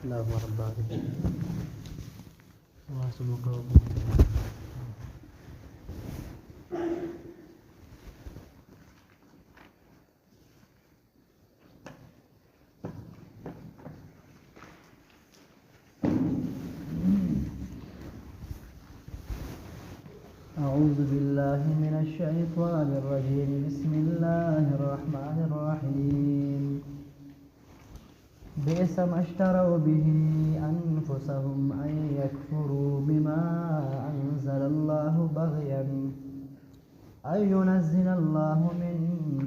اللهم رب العالمين واسمك أعوذ بالله من الشيطان الرجيم بسم الله الرحمن الرحيم بئس ما اشتروا به أنفسهم أن يكفروا بما أنزل الله بغيا أن ينزل الله من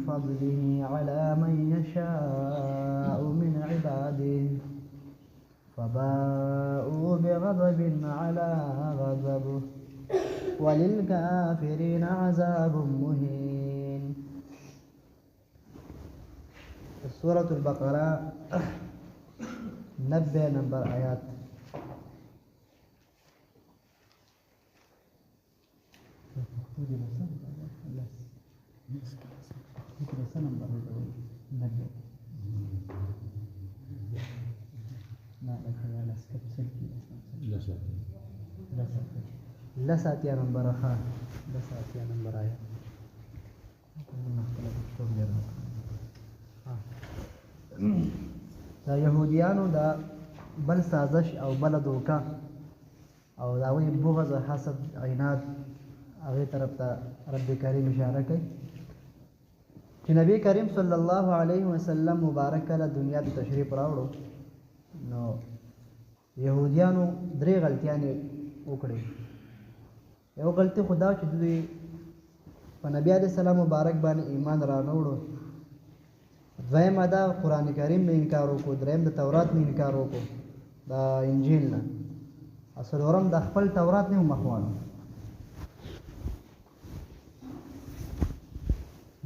فضله على من يشاء من عباده فباءوا بغضب على غضب وللكافرين عذاب مهين. سورة البقرة 90 نمبر آيات. لساتيا نمبر ها لساتيا نمبر آيات. دا يهوديانو دا بل سازش او بل دوکا او داوی بغض حسد عناد هغه طرف ته رب کریم اشاره کوي چې نبی کریم صلی الله علیه وسلم مبارک کله دنیا ته تشریف راوړو نو يهوديانو درې غلطیانې وکړې. یو غلطي خدا چې دوی په نبی علیہ السلام مبارک باندې ایمان را نوړو، دویم دا قرآن کریم نه انکار وکړو، دریم د تورات نه انکار وکړو، د انجیل نه، څلورم د خپل تورات نه مخوانو.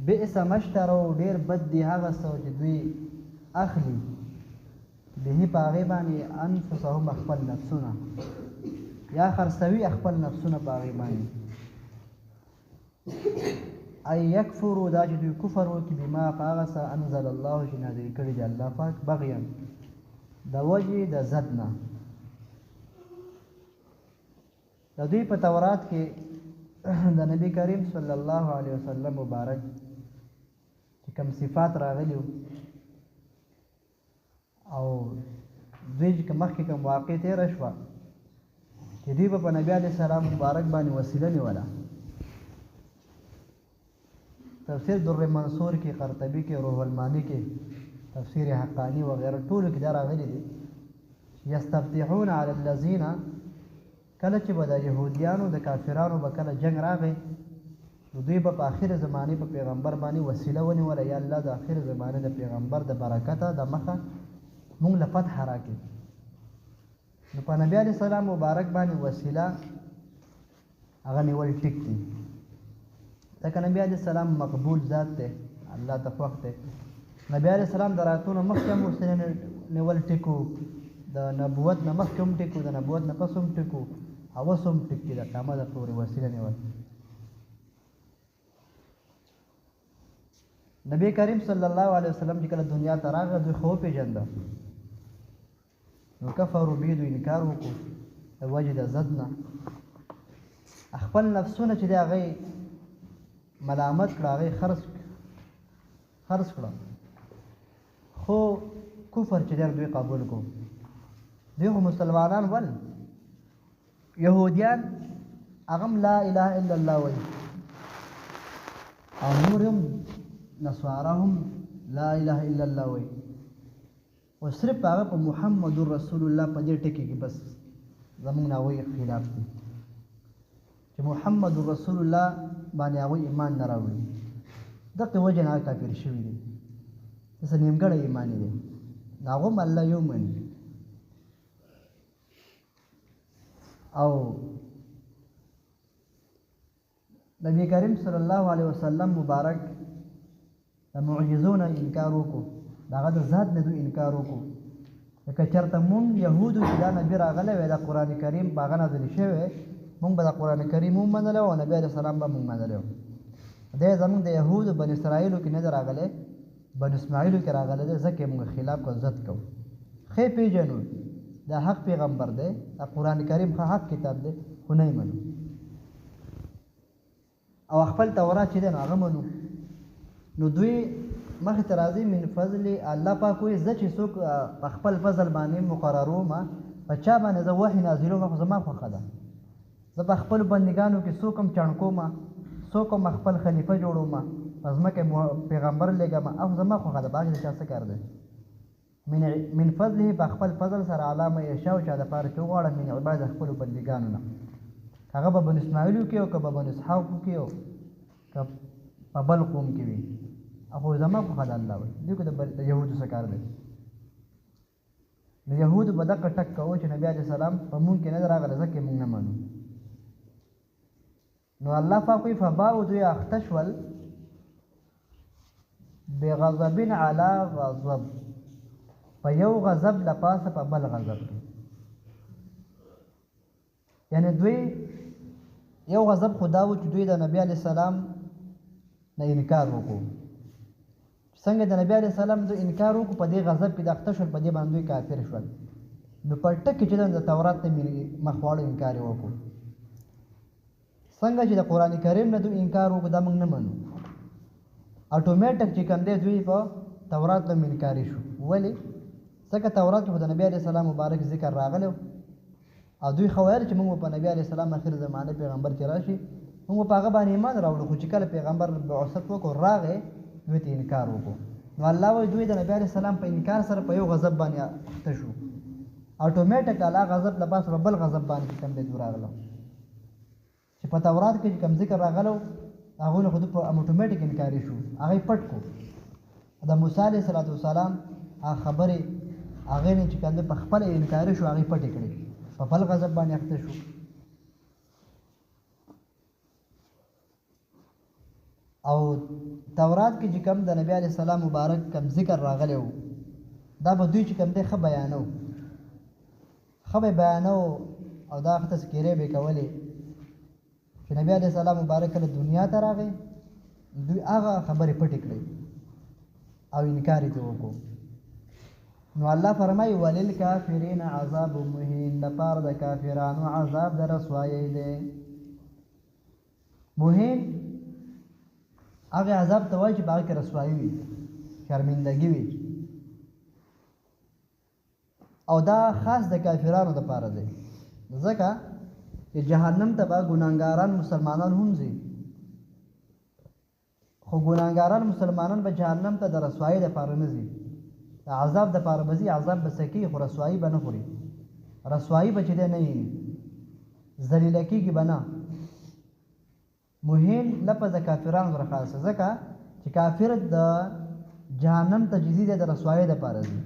بئس ما اشتروا ډېر بد دي هغه څه چې دوی اخلي به په هغې باندې انفسهم خپل نفسونه یا خرڅوي خپل نفسونه په هغې باندې ای یکفرو دا چې دوی کفر وکړي بما په هغه څه انزل الله چې نازل کړي دی الله پاک بغیا د وجې د ضد نه. د دوی په تورات کې د نبی کریم صلی الله علیه وسلم مبارک چې کوم صفات راغلي او دوی چې مخکې کوم واقع تېره شوه چې دوی به په نبي علیه السلام مبارک باندې وسیله نیوله. تفسیر در منصور کې، قرطبي کې، روح المانی کې، تفسیر حقانی وغیره ټولو کې دا راغلي دي یستفتحون علی الذین کله چې به د یهودیانو د کافرانو به کله جنگ راغی نو دوی به په آخر زمانې په پیغمبر باندې وسیله ونیوله یا الله د آخر زمانې د پیغمبر د برکته د مخه مونږ له فتح راکړي. نو په نبی علیه السلام مبارک باندې وسیله هغه نیول ټیک دي ځکه نبی علیه السلام مقبول ذات دی، الله ته خوښ دی. نبی علیه السلام د راتلو نه مخکې هم وسیله نیول ټیک و، د نبوت نه مخکې هم ټیک و، د نبوت نه پس هم ټیک و، او اوس هم ټیک دي د قیامت پورې وسیله نیول. نبی کریم صلی الله علیه وسلم چې کله دنیا ته راغی دوی خو وپېژنده نو کفرو به دوی انکار وکړو د وجې د ضد نه. خپل نفسونه چې دی هغې ملامت کړه، هغې خرڅ کړه، خو کفر چې دی دوی قبول کړو. دوی خو مسلمانان ول، یهودیان هغه هم لا اله الا الله وایي او نور هم نصارا هم لا اله الا الله وایي، او صرف هغه په محمد رسول الله په دې ټکي کې بس زمونږ نه هغوی خلاف دي چې محمد رسول الله باندې هغوی ایمان نه راوړي. دغې وجې نه هغه کافر شوي دي، داسې نیمګړی ایمان دی، هغه هم الله یو مني. او نبی کریم صلی الله علیه وسلم مبارک د معجزو نه انکار وکړو، د هغه د ذات نه دوی انکار وکړو. لکه چېرته مونږ یهودو چې دا نبي راغلی وی د قرآن کریم په هغه نازل شوی مونږ به د قرآن کریم هم منلی او نبي علیه السلام به مونږ منلی و. دی زمونږ د یهودو بن اسرائیلو کې نه دی راغلی، بن اسماعیلو کې راغلی دی، ځکه یې مونږ خلاف کو ضد کوو. ښې پېژنو دا حق پیغمبر دی دا قرآن کریم حق کتاب دی خو نه یې منو او خپل تورات چې دی نو هغه منو نو دوی مخې ته راځي من فضل الله پاک وایي زه چې څوک په خپل فضل باندې مقرروم په چا باندې زه وحي نازلوم خو زما خوښه ده زه په خپلو بندګانو کې څوک هم چڼکوم څوک هم خپل خلیفه جوړوم په ځمکه پیغمبر لېږم او زما خوښه ده باقي د چا څه کار دی من فضله په خپل فضل سره علامه یشاء چا دپاره چې وغواړم من عباد خپلو بندګانو نه هغه به بنو اسماعیلو کې او که به بنو اسحاقو کې او که په بل قوم کې وي خو زما خوښه ده الله وایي دوی که د یهودو څه کار دی نو یهودو به دغه ټک کوو چې نبي علیه السلام په مونږ کې نه دی راغلی ځکه مونږ نه منو نو الله پاک وایي فباءوا دوی اخته شول بغضب علی غضب په یو غضب له پاسه په بل غضب کې یعنی دوی یو غضب خو دا و چې دوی د نبي علیه السلام نه انکار وکړو څنګه د نبي علیه السلام دوی انکار وکړو په دې غضب کې د اخته شول په دې باندې دوی کافر شول نو په ټکي چې د تورات ته مخ واړو انکار یې وکړو څنګه چې د قرآن کریم نه دوی انکار وکړو دا موږ نه منو اټومیټک چې کوم دی دوی په تورات ته انکاري شو ولې ځکه تورات کې خو د نبي علیه السلام مبارک ذکر راغلی او دوی خو ویل چې موږ په نبي علیه السلام اخر زمانه پیغمبر چې راشي موږ په هغه باندې ایمان راوړو خو چې کله پیغمبر بعثت وکړو راغی دوی ته انکار وکړو نو الله وایي دوی د نبي علیه السلام په انکار سره په یو غضب باندې اخته شو اټومیټک الله غضب له پاسه په بل غضب باندې کوم دی راغلو چې په تورات کې کوم ذکر راغلو هغه له خود په اټومیټک انکاري شو هغه پټ کو د موسی علیه السلام هغه خبره هغه نه چې کنده په خپل انکاري شو هغه پټ کړی په بل غضب باندې اخته شو او تورات کې چې کوم د نبی علیه السلام مبارک کوم ذکر راغلی و دا به دوی چې کوم دی ښه بیانو ښه به بیانو او دا ښه تذکیرې به یې کولې چې نبی علیه السلام مبارک کله دنیا ته راغی دوی هغه خبرې پټې کړې او انکار یې وکړو نو الله فرمایي وللکافرین عذاب مهین لپاره د کافرانو عذاب د رسوایۍ دی مهین هغه عذاب ته وایي چې په هغه کې رسوایي وي شرمندګي وي او دا خاص د کافرانو دپاره دی ځکه چې جهنم ته به ګناهګاران مسلمانان هم ځي خو ګناهګاران مسلمانان به جهنم ته د رسوایۍ دپاره نه ځي عذاب د پاره بزي عذاب بسکی خو رسوایی به نه خوري رسوایی به چې دی نه وي ذلیله کېږي به نه مهین لفظ د کافرانو سره خاصه ځکه چې کافر د جهنم ته ځي دی د رسوایۍ دپاره ځي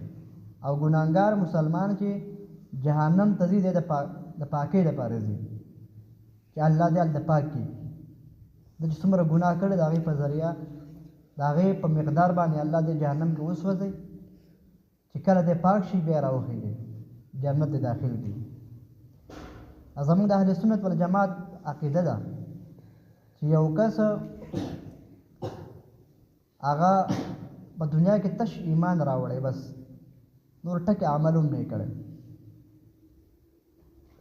او ګناهګار مسلمان چې جهنم ته ځي دی د پاکۍ دپاره ځي چې الله دې هلته پاک کړي د چې څومره ګناه کړی د هغې په ذریعه د هغې په مقدار باندې الله دې جهنم کې وسوځي چې کله دې پاک شي بیا راوخیږي جنت دې داخل کړي زموږ د اهل سنت والجماعت عقیده ده چې یو کس هغه په دنیا کې تش ایمان راوړی بس نور ټکي عمل هم نه یې کړی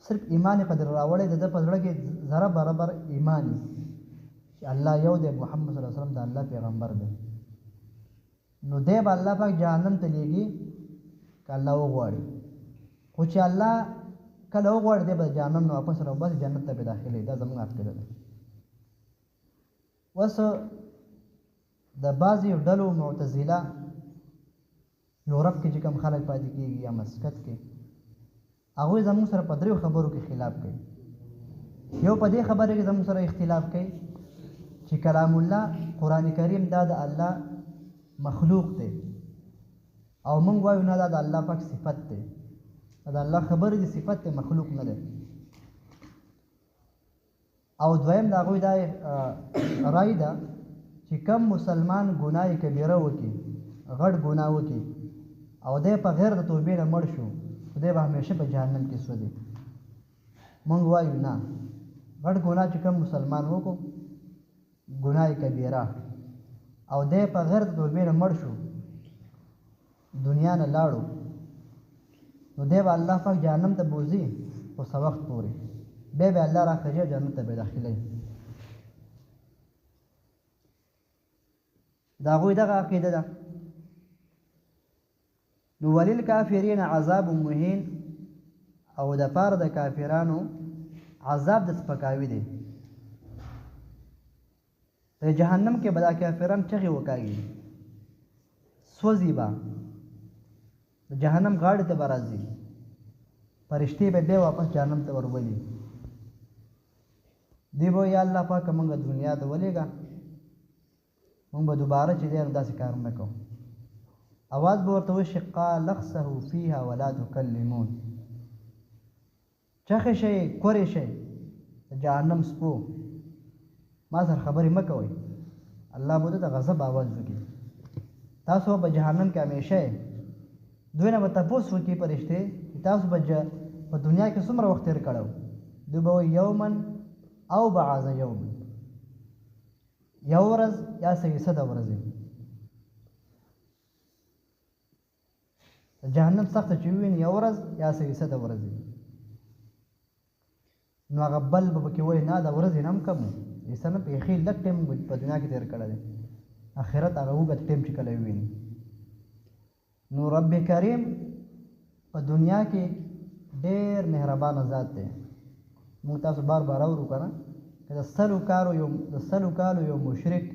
صرف ایمان یې قدر راوړی د ده په زړه کې ذره برابر ایمان چې الله یو دی محمد صلی الله علیه وسلم د الله پیغمبر دی نو دی به الله پاک جهنم ته لیږي که الله وغواړي خو چې الله کله وغواړي دی به جهنم نه واپس راوباسي جنت ته به داخلوي دا زموږ عقیده ده اوس د بعضې ډلو معتزله یورپ کې چې کوم خلک پاتې کېږي یا مسقط کې هغوی زموږ سره په دریو خبرو کې خلاف کوي یو په دې خبره کې زموږ سره اختلاف کوي چې کلام الله قرآن کریم دا د الله مخلوق دی او موږ وایو نه دا د الله پاک صفت دی دا د الله خبرې دي صفت دی مخلوق نه دی او دویم د هغوی دا رای ده چې کم مسلمان ګناه کبیره وکړي غټ ګناه وکړي او دی په غیر د توبې نه مړ شو دی به همیشه په جهنم کې سوځي موږ وایو نه غټ ګناه چې کم مسلمان وکړو ګناه کبیره او دی په غیر د توبې نه مړ شو دنیا نه لاړو نو دی به الله پاک جهنم ته بوځي خو څه وخت پورې بیا به الله راخرجي او جنت ته به داخلوي. د هغوی دغه عقیده ده. نو وللکافرین عذاب مهین، او د پاره د کافرانو عذاب د سپکاوي دی. په جهنم کې به دا کافران چغې وکاږي، سوځي به، د جهنم غاړې ته به راځي، فرشتې به بیا واپس جهنم ته ورولي. دی به یا الله پاکه موږ دنیا ته ولېږه، موږ به دوباره چې دی نو داسې کارونه کوو. اواز به ورته وشي قال اخسئوا فیها ولا تکلمون، چغې شئ، کورې شئ د جهنم سپو، ما سره خبرې مه کوئ. الله به د غضب آواز وکړي، تاسو به جهنم کې همیشه یې. دوی نه به تپوس وکړي فرشتې چې تاسو به په دنیا کې څومره وخت تېر کړی و. دوی به وایي یوما او بعض یوم، یو ورځ یا څه حصه ورځې. جهنم سخته چې وویني یو ورځ یا څه حصه ورځې، نو هغه بل به پکې وایي نه دا ورځې نه هم کم و، حصه نه پېښې لږ ټایم په دنیا کې تېر کړی دی. آخرت هغه اوږد ټایم چې کله وویني. نو رب کریم په دنیا کې ډېر مهربانه ذات دی. موږ تاسو بار بار اورو که نه، که د سلو کالو یو مشرک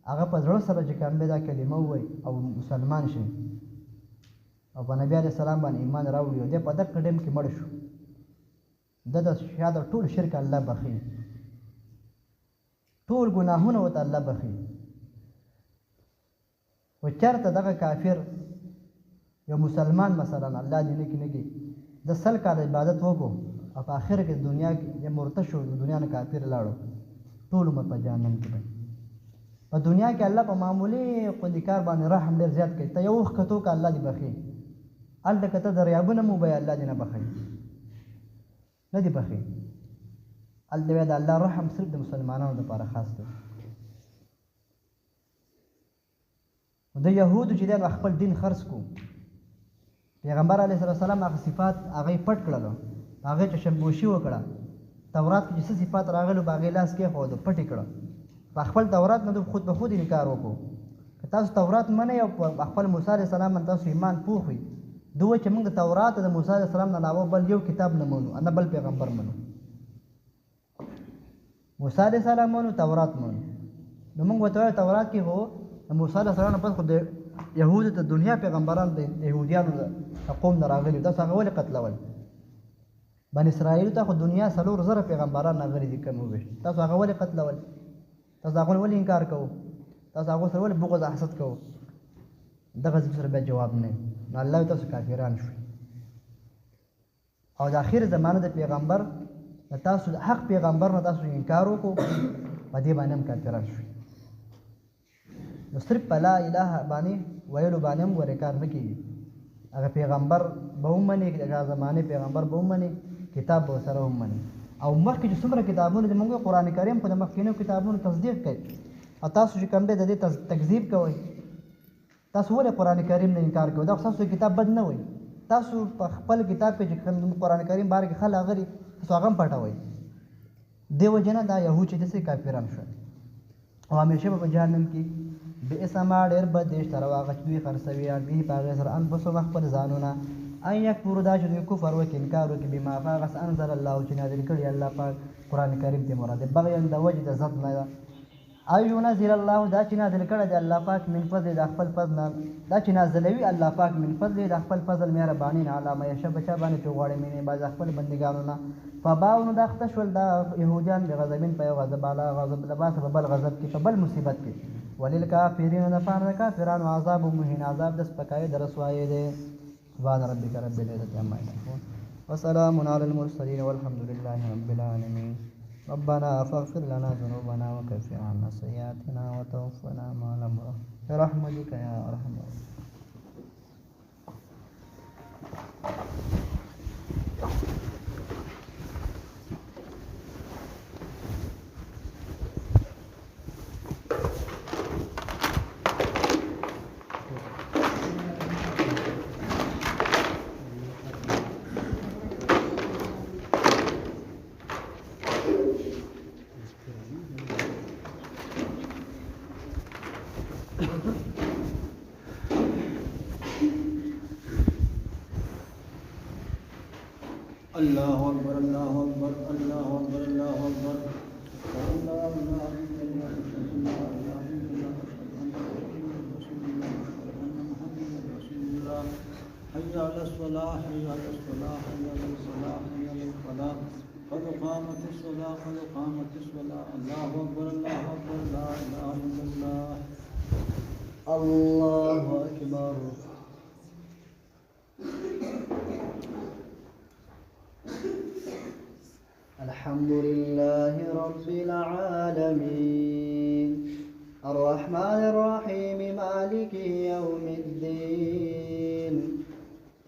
هغه په زړه سره چې کوم دا کلمه ووایي او مسلمان شي او په نبي علیه السلام باندې ایمان راوړي او دی په دغه ټایم کې مړ شو، د شاید ټول شرک الله بخي، ټول ګناهونه ورته الله بخي. و چېرته دغه کافر یو مسلمان مثلا الله دې نه کړي د 100 کاله عبادت وکړو او په آخر کې دنیا کې مرتد شو، د دنیا نه کافر لاړو، ټول عمر په جهنم کې. په دنیا کې الله په معمولي قندکار باندې رحم ډېر زیات کوي. ته یو وخت کتو که الله دې بخي، هلته که ته دریابونه مو به الله دې نه بخي، نه دې بخي. هلته بیا د الله رحم صرف د مسلمانانو لپاره خاص دی. د یهودو چې دی نو خپل دین خرڅ کو، پیغمبر علیه السلام هغه صفات هغه یې پټ کړلو، هغه چشمپوشي وکړه. تورات کې چې څه صفات راغلو په هغې لاس کېښود، پټ یې کړه. په خپل تورات نه خود به خود انکار وکړو. که تاسو تورات منئ او په خپل موسی علیه السلام باندې تاسو ایمان پوخ وي، دوی وایي چې موږ د تورات د موسی علیه السلام نه علاوه بل یو کتاب نه منو، نه بل پیغمبر منو. موسی علیه السلام منو، تورات منو. نو موږ ورته وایو تورات کې هو د موسی علیه السلام نه پس خو د یهودو ته دنیا پیغمبران د یهودیانو د قوم نه راغلي، تاسو هغه ولې قتلول؟ بني اسرائیلو ته خو دنیا 4,000 پیغمبران راغلي دي کم وویشت، تاسو هغه ولې قتلول؟ تاسو هغه ولې انکار کوو؟ تاسو هغه سره ولې بغض حسد کوو؟ دغه سره بیا جواب نه. نو الله تاسو کافران شوي. او د اخر زمانه د پیغمبر د تاسو د حق پیغمبر نه تاسو انکار وکړو، په دې باندې هم کافران شوي. نو صرف په لا اله باندې ویلو باندې هم ورې کار نه کېږي. هغه پیغمبر به ومني، هغه زمانې پیغمبر به ومني، کتاب به ورسره ومني. او مخکې چې څومره کتابونه دي، موږ قرآن کریم خو د مخکینو کتابونو تصدیق کوي، او تاسو چې کوم دی د دې تکذیب کوئ. تاسو ولې قرآن کریم نه انکار کوئ؟ دا خو ستاسو کتاب بد نه وایي. تاسو په خپل کتاب کې چې کوم قرآن کریم باره کې خلک غلي، تاسو هغه هم پټوئ. دې وجې نه دا یهود چې داسې کافران شول او همیشه به په جهنم کې بئس ما ډېر بد دی اشتروا هغه چې دوی خرڅوي به په هغې سره انفسهم خپل ځانونه ان یکفروا دا چې دوی کفر وکړي، انکار وکړي بما په هغه څه انزل الله چې نازل کړي الله پاک قرآن کریم ته مراد دی، بغیا د وجې د ضد نه ده. او ينزل الله دا چې نازل کړی دی الله پاک من فضل د خپل فضل نه، دا چې نازلوي الله پاک من فضل د خپل فضل مهرباني نه علی ما یشاء بچا باندې چې غواړي مینې بعض خپل بندګانو نه. فباونو دا اخته شول دا یهودیان بغضبین په یو غضب اعلی غضب لباس په بل غضب کې په بل مصیبت کې. وللکافرین دپاره د کافرانو عذاب مهین، عذاب د سپکایۍ د رسوایۍ دی. سبحان ربک رب العزة عما یصفون وسلام علی المرسلین والحمد لله رب العالمین. ربنا فاغفر لنا ذنوبنا وكفر عنا سيئاتنا وتوفنا مع الأبرار برحمتك يا أرحم الراحمين. الله أكبر الله أكبر الله أكبر الله أكبر لا إله إلا الله أشهد أن لا إله إلا الله أشهد أن محمدا رسول الله حي على الصلاة حي على الصلاة حي على الصلاة حي على الفلاح قد قامت الصلاة قد قامت الصلاة الله أكبر الله أكبر لا إله إلا الله الله أكبر. الحمد لله رب العالمين الرحمن الرحيم مالك يوم الدين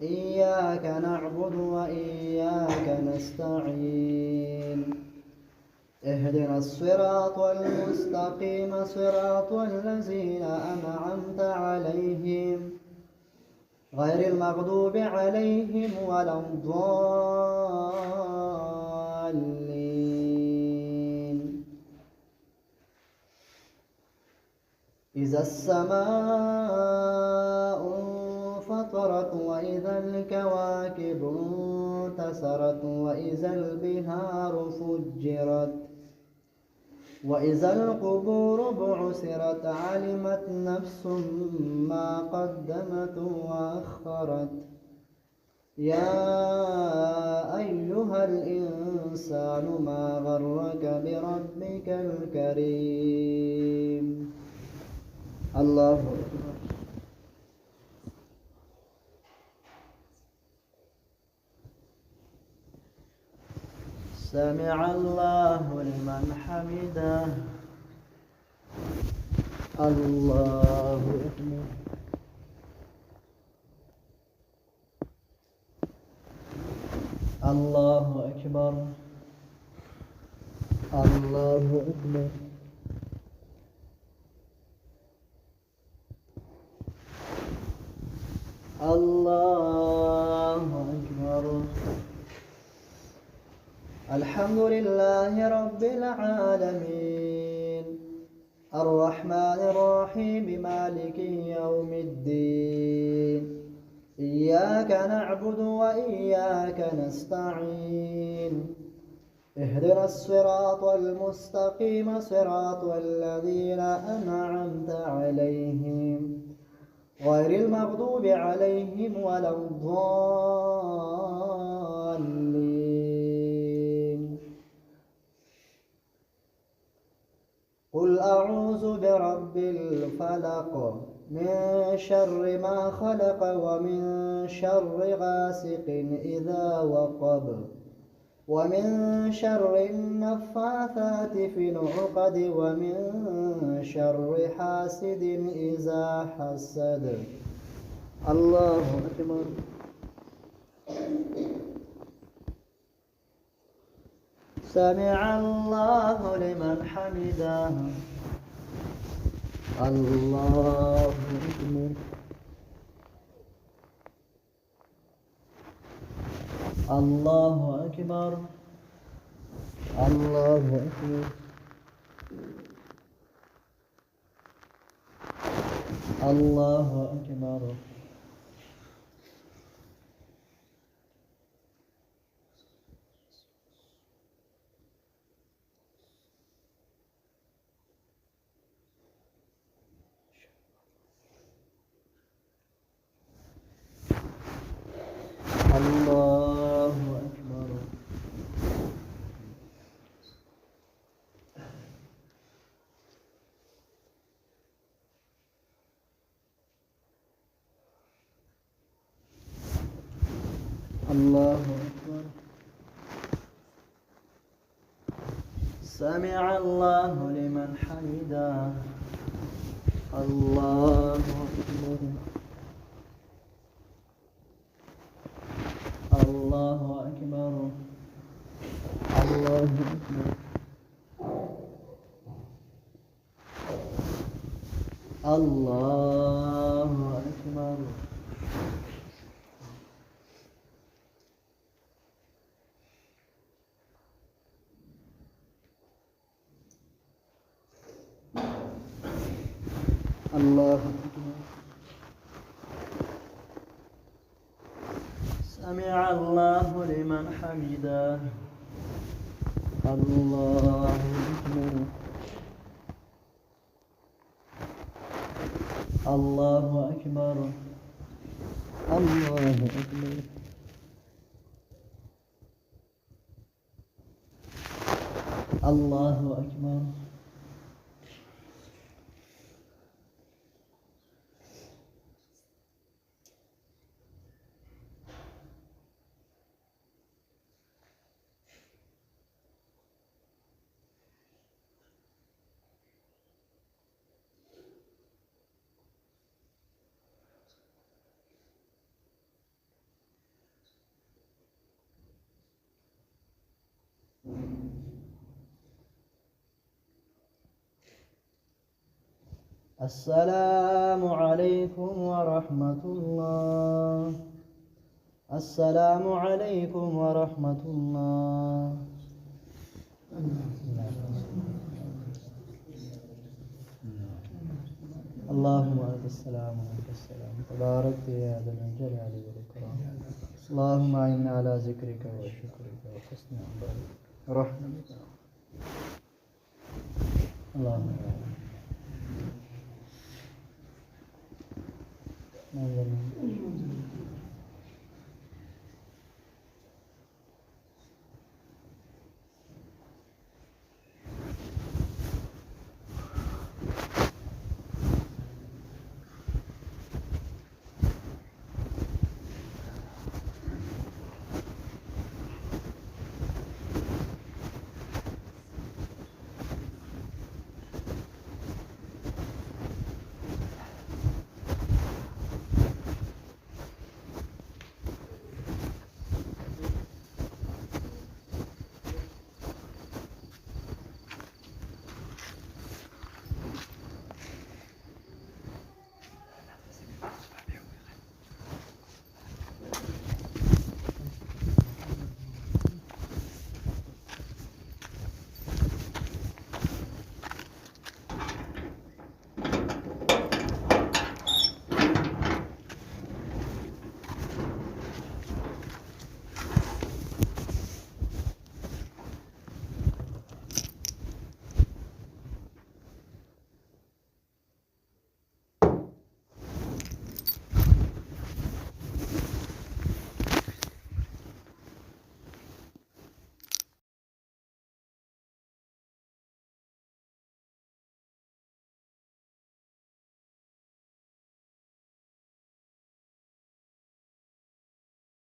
إياك نعبد وإياك نستعين اهدنا الصراط المستقيم صراط الذين أنعمت عليهم غير المغضوب عليهم ولا الضالين. إذا السماء انفطرت وإذا الكواكب انتثرت وإذا البحار فجرت وإذا القبور بعثرت علمت نفس ما قدمت وأخرت. يا أيها الإنسان ما غرك بربك الكريم. الله أكبر. سمع الله لمن حمده. الله أكبر. الله أكبر. الله أكبر. الله أكبر. الحمد لله رب العالمين الرحمن الرحيم مالك يوم الدين إياك نعبد وإياك نستعين اهدنا الصراط المستقيم صراط الذين أنعمت عليهم غير المغضوب عليهم ولا الضالين. قل أعوذ برب الفلق من شر ما خلق ومن شر غاسق إذا وقب ومن شر النفاثات في العقد ومن شر حاسد إذا حسد. الله أكبر. سمع الله لمن حمده. الله أكبر. الله أكبر. الله أكبر. الله أكبر. الله أكبر. الله أكبر. سمع الله لمن حمده. الله أكبر. الله أكبر. الله أكبر. الله أكبر. الله أكبر. سمع الله لمن حمده. الله أكبر. الله أكبر. الله أكبر. الله أكبر. السلام عليكم ورحمة الله. السلام عليكم ورحمة الله. اللهم أنت السلام وأنت السلام تبارك يا ذا الجلال والإكرام. اللهم أعنا على ذكرك وشكرك وحسن عبادتك ورحمتك. اللهم